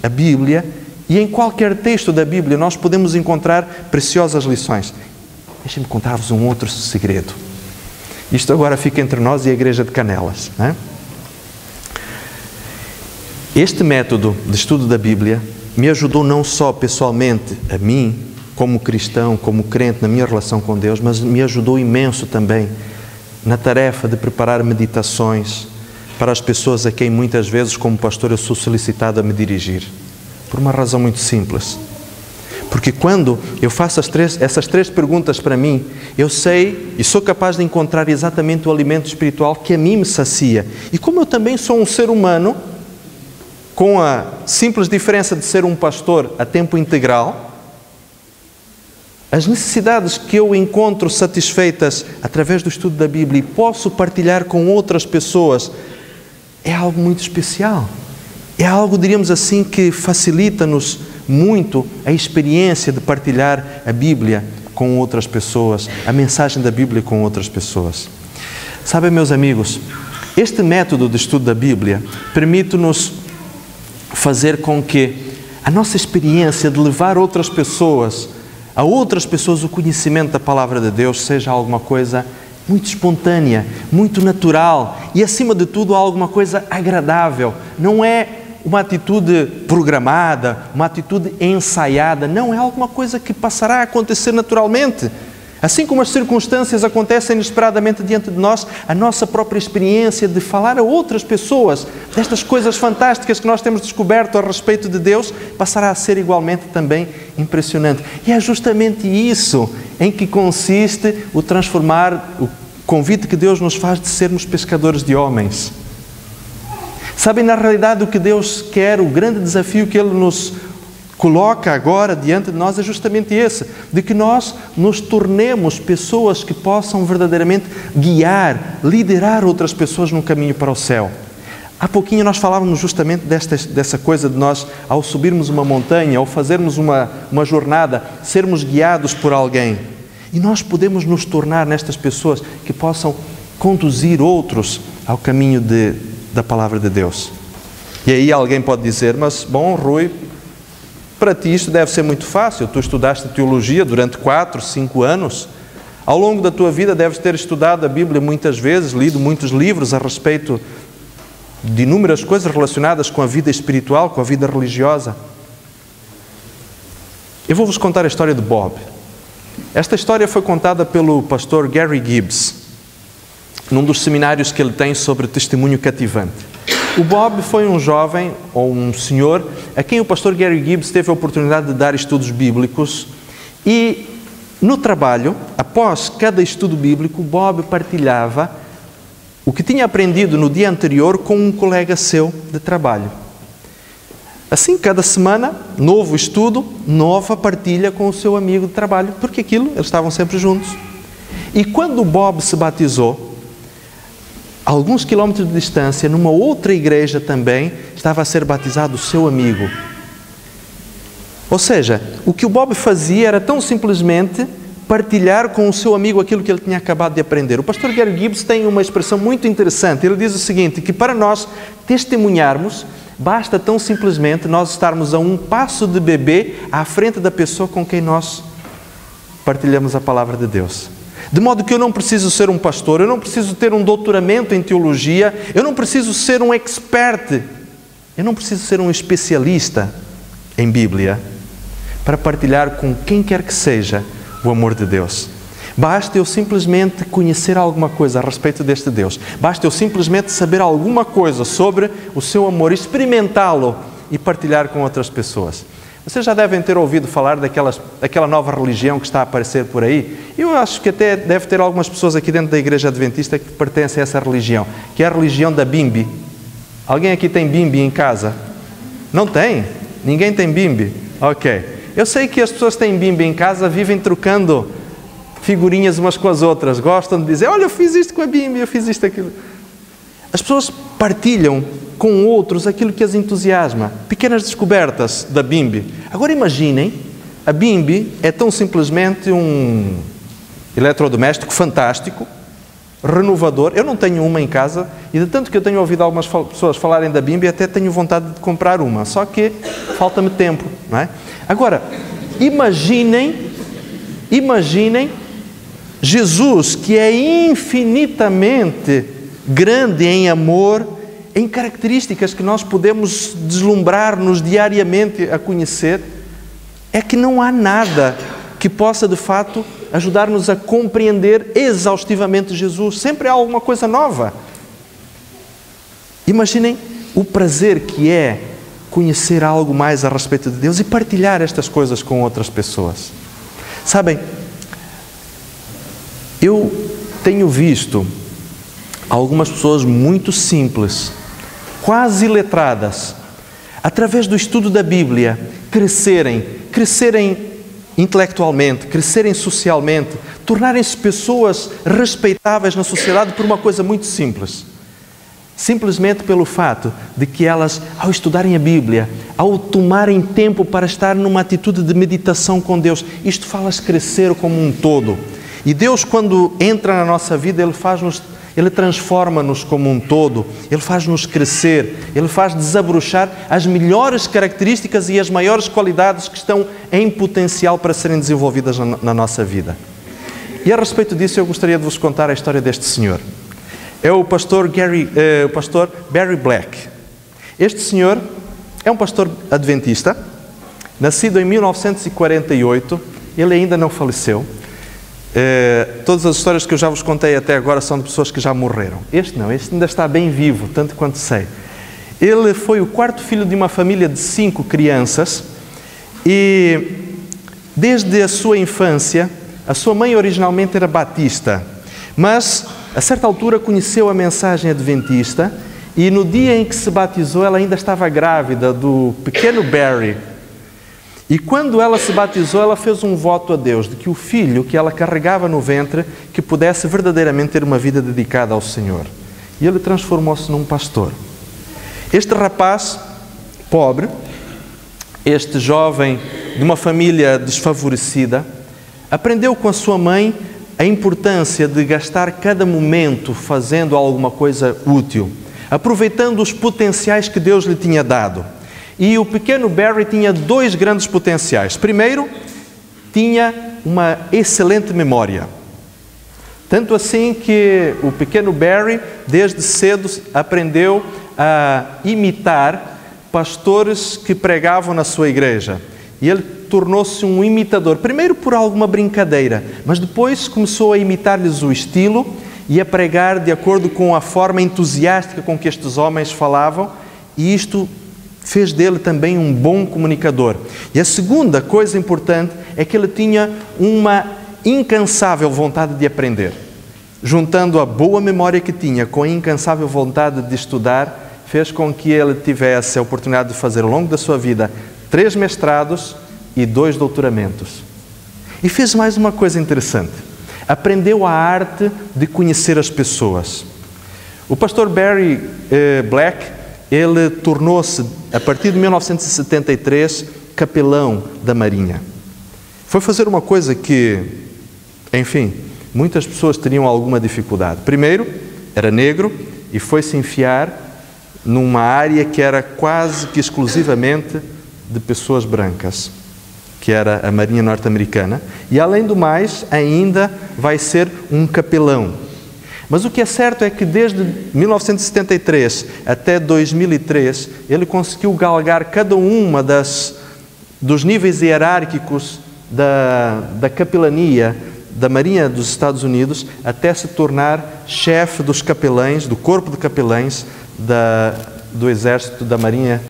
a Bíblia, e em qualquer texto da Bíblia nós podemos encontrar preciosas lições. Deixem-me contar-vos um outro segredo. Isto agora fica entre nós e a Igreja de Canelas, não é? Este método de estudo da Bíblia me ajudou não só pessoalmente a mim, como cristão, como crente na minha relação com Deus, mas me ajudou imenso também na tarefa de preparar meditações para as pessoas a quem muitas vezes, como pastor, eu sou solicitado a me dirigir. Por uma razão muito simples. Porque quando eu faço essas três perguntas para mim, eu sei e sou capaz de encontrar exatamente o alimento espiritual que a mim me sacia. E como eu também sou um ser humano, com a simples diferença de ser um pastor a tempo integral, as necessidades que eu encontro satisfeitas através do estudo da Bíblia e posso partilhar com outras pessoas, é algo muito especial. É algo, diríamos assim, que facilita-nos muito a experiência de partilhar a Bíblia com outras pessoas, a mensagem da Bíblia com outras pessoas. Sabem, meus amigos, este método de estudo da Bíblia permite-nos fazer com que a nossa experiência de levar a outras pessoas o conhecimento da Palavra de Deus seja alguma coisa muito espontânea, muito natural e, acima de tudo, alguma coisa agradável. Não é uma atitude programada, uma atitude ensaiada. Não, é alguma coisa que passará a acontecer naturalmente. Assim como as circunstâncias acontecem inesperadamente diante de nós, a nossa própria experiência de falar a outras pessoas destas coisas fantásticas que nós temos descoberto a respeito de Deus, passará a ser igualmente também impressionante. E é justamente isso em que consiste o convite que Deus nos faz de sermos pescadores de homens. Sabem, na realidade, o que Deus quer, o grande desafio que Ele nos coloca agora diante de nós é justamente esse, de que nós nos tornemos pessoas que possam verdadeiramente guiar, liderar outras pessoas no caminho para o céu. Há pouquinho nós falávamos justamente dessa coisa de nós, ao subirmos uma montanha, ao fazermos uma jornada, sermos guiados por alguém. E nós podemos nos tornar nestas pessoas que possam conduzir outros ao caminho da Palavra de Deus. E aí alguém pode dizer, mas bom, Rui, para ti isto deve ser muito fácil. Tu estudaste teologia durante 4, 5 anos. Ao longo da tua vida deves ter estudado a Bíblia muitas vezes, lido muitos livros a respeito de inúmeras coisas relacionadas com a vida espiritual, com a vida religiosa. Eu vou-vos contar a história de Bob. Esta história foi contada pelo pastor Gary Gibbs, num dos seminários que ele tem sobre testemunho cativante. O Bob foi um jovem, ou um senhor, a quem o pastor Gary Gibbs teve a oportunidade de dar estudos bíblicos e, no trabalho, após cada estudo bíblico, Bob partilhava o que tinha aprendido no dia anterior com um colega seu de trabalho. Assim, cada semana, novo estudo, nova partilha com o seu amigo de trabalho, porque eles estavam sempre juntos. E quando Bob se batizou, a alguns quilómetros de distância, numa outra igreja também, estava a ser batizado o seu amigo. Ou seja, o que o Bob fazia era tão simplesmente partilhar com o seu amigo aquilo que ele tinha acabado de aprender. O pastor Gary Gibbs tem uma expressão muito interessante. Ele diz o seguinte, que para nós testemunharmos, basta tão simplesmente nós estarmos a um passo de bebê à frente da pessoa com quem nós partilhamos a palavra de Deus. De modo que eu não preciso ser um pastor, eu não preciso ter um doutoramento em teologia, eu não preciso ser um expert, eu não preciso ser um especialista em Bíblia para partilhar com quem quer que seja o amor de Deus. Basta eu simplesmente conhecer alguma coisa a respeito deste Deus. Basta eu simplesmente saber alguma coisa sobre o seu amor, experimentá-lo e partilhar com outras pessoas. Vocês já devem ter ouvido falar daquela nova religião que está a aparecer por aí. Eu acho que até deve ter algumas pessoas aqui dentro da Igreja Adventista que pertencem a essa religião, que é a religião da Bimbi. Alguém aqui tem Bimbi em casa? Não tem? Ninguém tem Bimbi? Ok. Eu sei que as pessoas que têm Bimbi em casa vivem trocando figurinhas umas com as outras. Gostam de dizer, olha, eu fiz isto com a Bimbi, eu fiz isto, aquilo. As pessoas partilham com outros aquilo que as entusiasma. Pequenas descobertas da Bimbi. Agora imaginem, a Bimbi é tão simplesmente um eletrodoméstico fantástico, renovador. Eu não tenho uma em casa e de tanto que eu tenho ouvido algumas pessoas falarem da Bimbi, até tenho vontade de comprar uma. Só que falta-me tempo, não é? Agora, imaginem Jesus, que é infinitamente grande em amor, em características que nós podemos deslumbrar-nos diariamente a conhecer, é que não há nada que possa, de fato, ajudar-nos a compreender exaustivamente Jesus. Sempre há alguma coisa nova. Imaginem o prazer que é conhecer algo mais a respeito de Deus e partilhar estas coisas com outras pessoas. Sabem, eu tenho visto algumas pessoas muito simples, quase iletradas, através do estudo da Bíblia, crescerem intelectualmente, crescerem socialmente, tornarem-se pessoas respeitáveis na sociedade por uma coisa muito simples. Simplesmente pelo fato de que elas, ao estudarem a Bíblia, ao tomarem tempo para estar numa atitude de meditação com Deus, isto faz crescer como um todo. E Deus, quando entra na nossa vida, Ele transforma-nos como um todo, Ele faz-nos crescer, Ele faz desabrochar as melhores características e as maiores qualidades que estão em potencial para serem desenvolvidas na nossa vida. E a respeito disso eu gostaria de vos contar a história deste senhor. É o pastor Barry Black. Este senhor é um pastor adventista, nascido em 1948, ele ainda não faleceu. Todas as histórias que eu já vos contei até agora são de pessoas que já morreram. Este não, este ainda está bem vivo, tanto quanto sei. Ele foi o quarto filho de uma família de 5 crianças e desde a sua infância, a sua mãe originalmente era batista, mas a certa altura conheceu a mensagem adventista e no dia em que se batizou ela ainda estava grávida do pequeno Barry. E quando ela se batizou, ela fez um voto a Deus de que o filho que ela carregava no ventre, que pudesse verdadeiramente ter uma vida dedicada ao Senhor. E ele transformou-se num pastor. Este rapaz pobre, este jovem de uma família desfavorecida, aprendeu com a sua mãe a importância de gastar cada momento fazendo alguma coisa útil, aproveitando os potenciais que Deus lhe tinha dado. E o pequeno Barry tinha 2 grandes potenciais. Primeiro, tinha uma excelente memória. Tanto assim que o pequeno Barry, desde cedo, aprendeu a imitar pastores que pregavam na sua igreja. E ele tornou-se um imitador. Primeiro por alguma brincadeira, mas depois começou a imitar-lhes o estilo e a pregar de acordo com a forma entusiástica com que estes homens falavam. E isto fez dele também um bom comunicador. E a segunda coisa importante é que ele tinha uma incansável vontade de aprender. Juntando a boa memória que tinha com a incansável vontade de estudar, fez com que ele tivesse a oportunidade de fazer ao longo da sua vida 3 mestrados e 2 doutoramentos. E fez mais uma coisa interessante. Aprendeu a arte de conhecer as pessoas. O pastor Barry Black, ele tornou-se, a partir de 1973, capelão da Marinha. Foi fazer uma coisa que, enfim, muitas pessoas teriam alguma dificuldade. Primeiro, era negro e foi-se enfiar numa área que era quase que exclusivamente de pessoas brancas, que era a Marinha Norte-Americana. E, além do mais, ainda vai ser um capelão. Mas o que é certo é que desde 1973 até 2003, ele conseguiu galgar cada uma dos níveis hierárquicos da capelania da Marinha dos Estados Unidos até se tornar chefe dos capelães, do corpo de capelães do Exército da Marinha